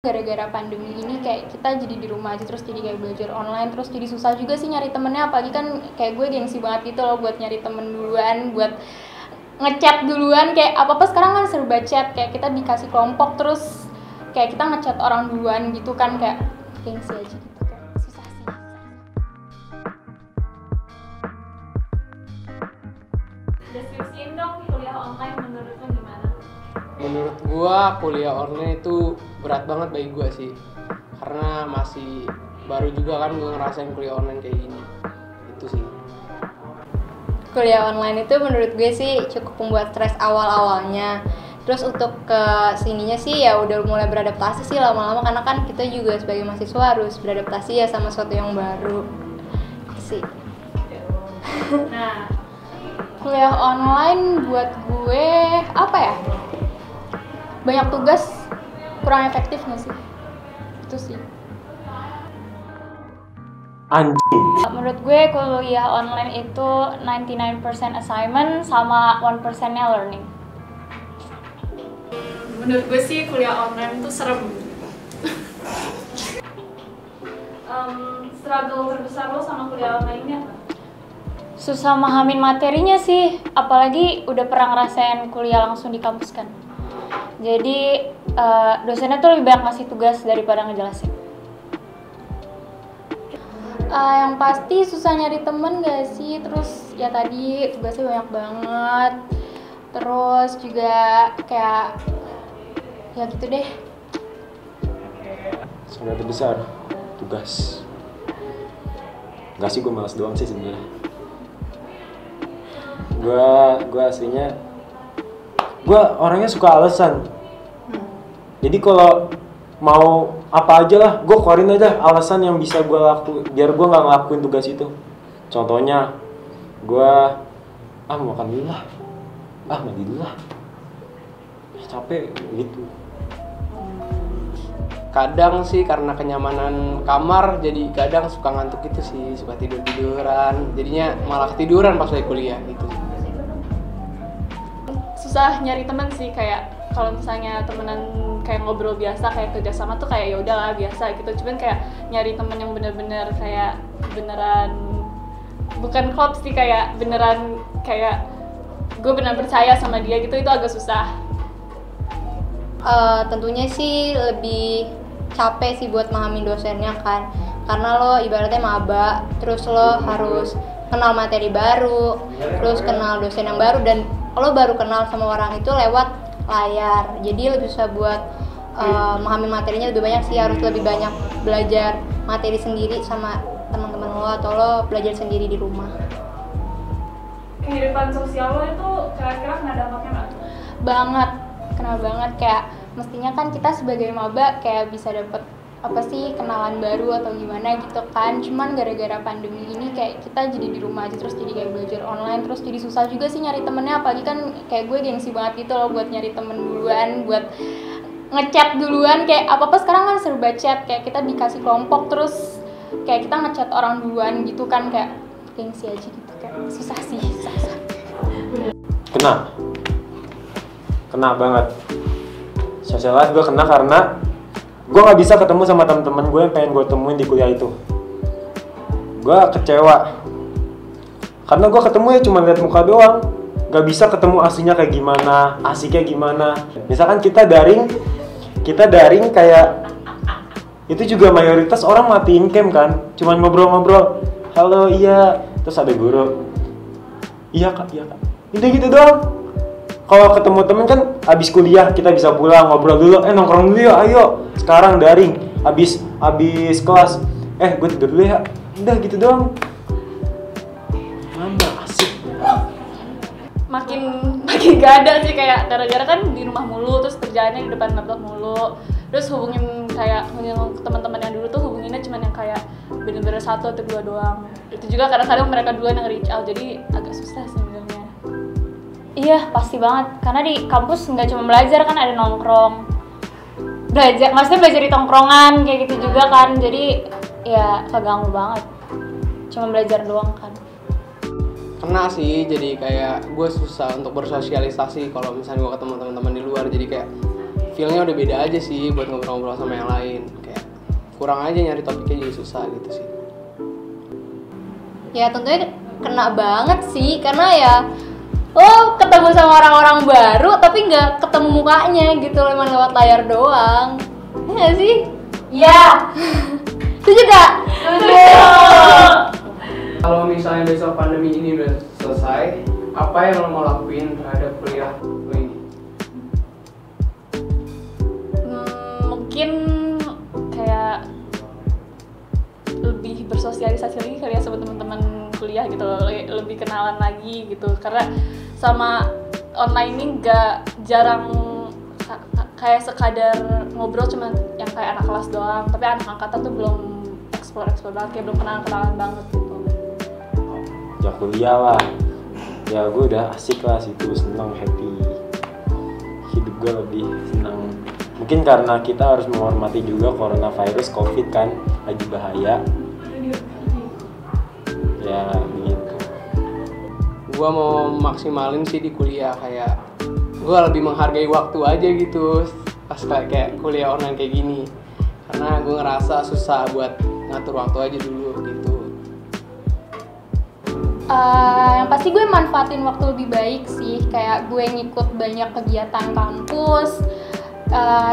Gara-gara pandemi ini kayak kita jadi di rumah aja, terus jadi kayak belajar online, terus jadi susah juga sih nyari temennya, apalagi kan kayak gue gengsi banget gitu loh buat nyari temen duluan, buat ngechat duluan, kayak apa-apa sekarang kan serba chat, kayak kita dikasih kelompok terus kayak kita ngechat orang duluan gitu kan, kayak gengsi aja gitu, kayak susah sih. Deskripsiin dong kuliah online menurut lo gimana? Menurut gua kuliah online itu berat banget bagi gua sih, karena masih baru juga kan gua ngerasain kuliah online kayak gini. Itu sih. Kuliah online itu menurut gue sih cukup membuat stres awal-awalnya. Terus untuk ke sininya sih ya udah mulai beradaptasi sih lama-lama, karena kan kita juga sebagai mahasiswa harus beradaptasi ya sama sesuatu yang baru sih. Nah, Kuliah online buat gue apa ya? Banyak tugas, kurang efektif nggak sih? Itu sih. Anjing. menurut gue kuliah online itu 99% assignment sama 1%-nya learning. Menurut gue sih kuliah online itu serem. Struggle terbesar lo sama kuliah online ini apa? Susah memahami materinya sih, apalagi udah pernah ngerasain kuliah langsung di kampus kan. Jadi dosennya tuh lebih banyak ngasih tugas daripada ngejelasin. Yang pasti susah nyari temen gak sih? Terus ya tadi tugasnya banyak banget. Terus juga kayak ya gitu deh. Struggle terbesar tugas. Enggak sih, gue malas doang sih sebenarnya. Gue aslinya gue orangnya suka alasan. Jadi kalau mau apa aja lah, gue keluarin aja alasan yang bisa gue biar gue nggak ngelakuin tugas itu. Contohnya gue mau makan dulu lah, mandi dulu lah, capek gitu. Kadang sih karena kenyamanan kamar, jadi kadang suka ngantuk gitu sih, suka tiduran. Jadinya malah ketiduran pas lagi kuliah gitu. Susah nyari temen sih, kayak kalau misalnya temenan kayak ngobrol biasa kayak kerjasama tuh kayak ya udahlah biasa gitu, cuman kayak nyari temen yang bener-bener kayak beneran bukan klop sih, kayak beneran kayak gue beneran percaya sama dia gitu, itu agak susah. Tentunya sih lebih capek sih buat memahami dosennya kan, karena lo ibaratnya maba, terus lo harus kenal materi baru, terus kenal dosen yang baru, dan lo baru kenal sama orang itu lewat layar, jadi lebih susah buat memahami materinya lebih banyak sih, harus lebih banyak belajar materi sendiri sama teman-teman lo, atau lo belajar sendiri di rumah. Kehidupan sosial lo itu kira-kira kena dampaknya nggak? Banget, kenal banget, kayak mestinya kan kita sebagai maba kayak bisa dapet apa sih kenalan baru atau gimana gitu kan, cuman gara-gara pandemi ini kayak kita jadi di rumah aja, terus jadi kayak belajar online, terus jadi susah juga sih nyari temennya, apalagi kan kayak gue gengsi banget gitu loh buat nyari temen duluan, buat ngechat duluan, kayak apa-apa sekarang kan serba chat, kayak kita dikasih kelompok terus kayak kita ngechat orang duluan gitu kan, kayak gengsi aja gitu, kayak susah sih, susah. Kena banget. Social life gue kena karena gue nggak bisa ketemu sama teman-teman gue yang pengen gue temuin di kuliah itu. Gue kecewa karena gue ketemu ya cuma lihat muka doang, nggak bisa ketemu aslinya kayak gimana, asiknya gimana. Misalkan kita daring kayak itu juga mayoritas orang matiin cam kan, cuma ngobrol-ngobrol, halo iya, terus ada guru, iya kak, gitu doang. Kalau ketemu temen kan abis kuliah kita bisa pulang, ngobrol dulu, nongkrong dulu yuk, ayo. Sekarang daring, abis kelas, gue tidur dulu ya, udah gitu doang. Mana asik. Makin gak ada sih, kayak gara-gara kan di rumah mulu, terus kerjaannya di depan laptop mulu, terus hubungin kayak teman-teman yang dulu tuh hubunginnya cuman yang kayak bener-bener satu atau dua doang. Itu juga kadang-kadang mereka duluan yang reach out, jadi agak susah sebenarnya. Iya pasti banget, karena di kampus nggak cuma belajar kan, ada nongkrong, maksudnya belajar di tongkrongan kayak gitu juga kan, jadi ya keganggu banget, cuma belajar doang kan. Kena sih, jadi kayak gue susah untuk bersosialisasi kalau misalnya gue ketemu teman-teman di luar, jadi kayak feel-nya udah beda aja sih buat ngobrol-ngobrol sama yang lain. Kayak kurang aja nyari topiknya juga susah gitu sih. Ya tentunya kena banget sih, karena ya lo ketemu sama orang-orang baru tapi nggak ketemu mukanya gitu, cuma lewat layar doang. Iya nggak sih? Iya. Itu juga. Kalau misalnya besok pandemi ini udah selesai, apa yang lo mau lakuin terhadap kuliah lo ini? Mungkin kayak lebih bersosialisasi lagi kali ya sama teman-teman kuliah gitu loh, lebih kenalan lagi gitu, karena sama online ini nggak jarang kayak sekadar ngobrol cuma yang kayak anak kelas doang, tapi anak angkatan tuh belum explore banget, kayak belum kenalan banget gitu. Ya kuliah lah, ya gue udah asik lah situ, senang, happy, hidup gue lebih senang. Mungkin karena kita harus menghormati juga coronavirus, covid kan lagi bahaya. Ya begitu. Gua mau maksimalin sih di kuliah, kayak gua lebih menghargai waktu aja gitu pas kayak kuliah online kayak gini, karena gua ngerasa susah buat ngatur waktu aja dulu gitu. Yang pasti gue manfaatin waktu lebih baik sih, kayak gue ngikut banyak kegiatan kampus,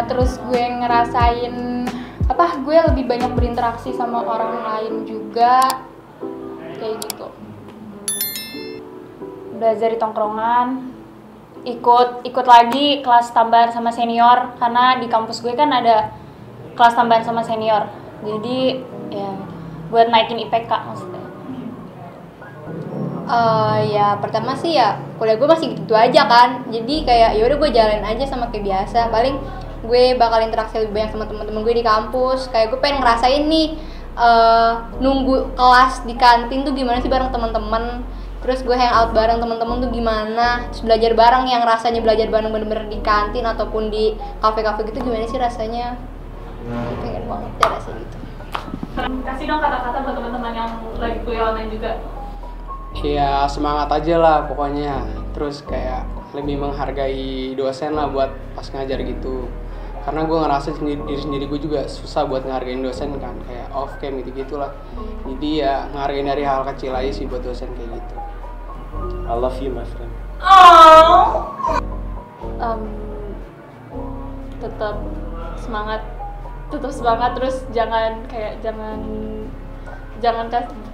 terus gue ngerasain gue lebih banyak berinteraksi sama orang lain juga, kayak gitu. Belajar di tongkrongan, ikut lagi kelas tambahan sama senior, karena di kampus gue kan ada kelas tambahan sama senior, jadi ya buat naikin IPK maksudnya. Ya pertama sih ya kuliah gue masih gitu aja kan, jadi kayak ya udah gue jalanin aja sama kayak biasa. Paling gue bakal interaksi lebih banyak sama teman-teman gue di kampus, kayak gue pengen ngerasain nih nunggu kelas di kantin tuh gimana sih bareng teman-teman, terus gue hangout bareng teman-teman tuh gimana, terus belajar bareng yang rasanya belajar bareng bener-bener di kantin ataupun di kafe-kafe gitu gimana sih rasanya. Gue pengen banget ya rasanya gitu. Kasih dong kata-kata buat teman-teman yang lagi kuliah online juga. Ya semangat aja lah pokoknya, terus kayak lebih menghargai dosen lah buat pas ngajar gitu, karena gue ngerasa diri sendiri gue juga susah buat ngehargain dosen kan, kayak off cam gitu lah. Jadi ya ngehargain dari hal kecil aja sih buat dosen kayak gitu. I love you my friend. Tetap semangat, terus jangan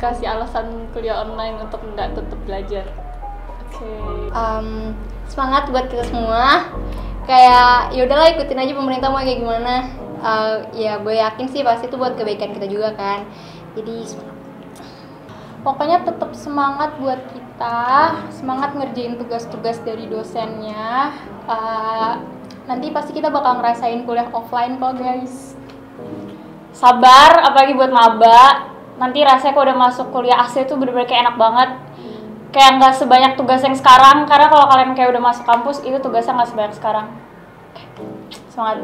kasih alasan kuliah online untuk nggak tetap belajar. Oke. Semangat buat kita semua. Kayak ya udahlah, ikutin aja pemerintah mau kayak gimana. Ya gue yakin sih pasti itu buat kebaikan kita juga kan. Jadi pokoknya tetap semangat buat kita, semangat ngerjain tugas-tugas dari dosennya. Nanti pasti kita bakal ngerasain kuliah offline kok guys. Sabar, apalagi buat maba. Nanti rasanya kalau udah masuk kuliah asli tuh bener-bener kayak enak banget. Kayak nggak sebanyak tugas yang sekarang, karena kalau kalian kayak udah masuk kampus itu tugasnya nggak sebanyak sekarang. Semangat.